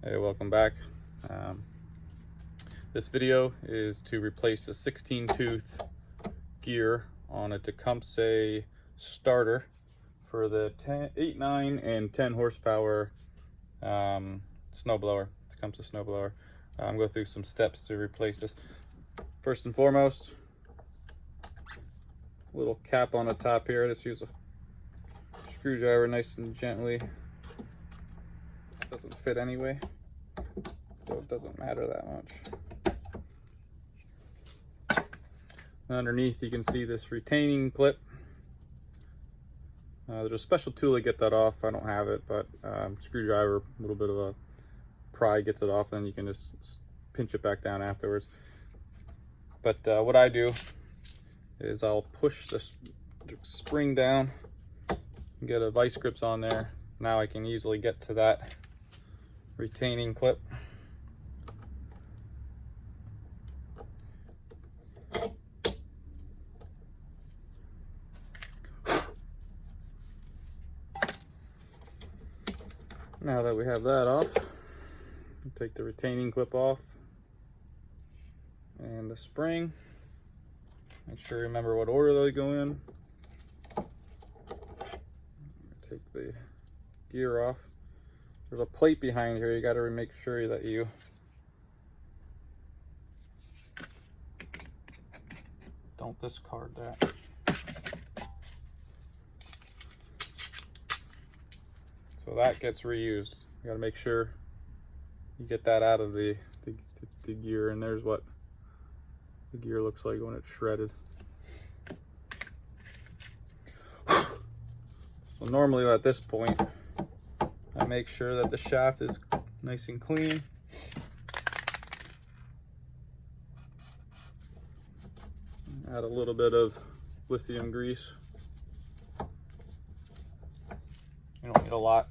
Hey, welcome back. This video is to replace a 16-tooth gear on a Tecumseh starter for the 8, 9, and 10 horsepower snowblower, Tecumseh snowblower. I'm going through some steps to replace this. First and foremost, little cap on the top here. I just use a screwdriver nice and gently. Doesn't fit anyway, so it doesn't matter that much. Underneath you can see this retaining clip. There's a special tool to get that off. I don't have it, but screwdriver, a little bit of a pry gets it off, and then you can just pinch it back down afterwards. But what I do is I'll push the spring down and get a vice grips on there. Now I can easily get to that retaining clip. Now that we have that off, we'll take the retaining clip off and the spring. Make sure you remember what order they go in. Take the gear off. There's a plate behind here. You got to make sure that you don't discard that. So that gets reused. You got to make sure you get that out of the gear, and there's what the gear looks like when it's shredded. So normally at this point, I make sure that the shaft is nice and clean. Add a little bit of lithium grease. You don't need a lot.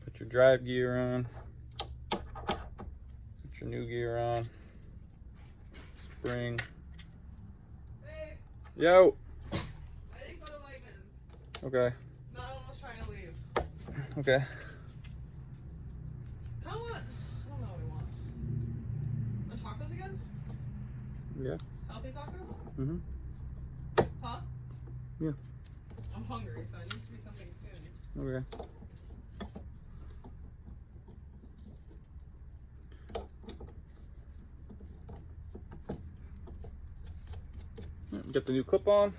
Put your drive gear on. Put your new gear on. Spring. Hey. Yo. Okay. Not almost trying to leave. Okay. Kind of what? I don't know what we want. The tacos again? Yeah. Healthy tacos? Mm-hmm. Huh? Yeah. I'm hungry, so it needs to be something soon. Okay. Get the new clip on.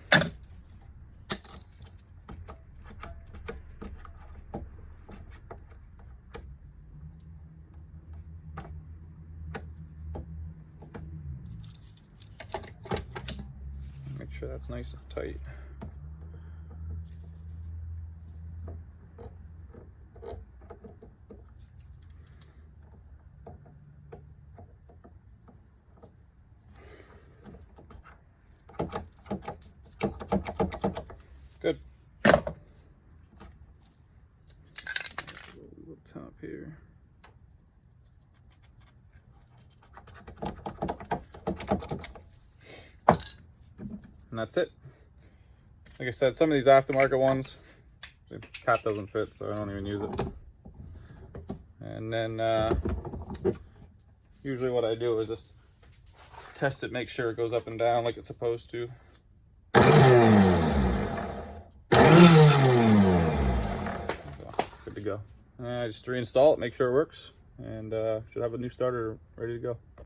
Make sure that's nice and tight. Good. Little top here. And that's it. Like I said, some of these aftermarket ones, the cap doesn't fit, so I don't even use it. And then usually what I do is just test it, make sure it goes up and down like it's supposed to. So, good to go. And I just reinstall it, make sure it works, and should have a new starter ready to go.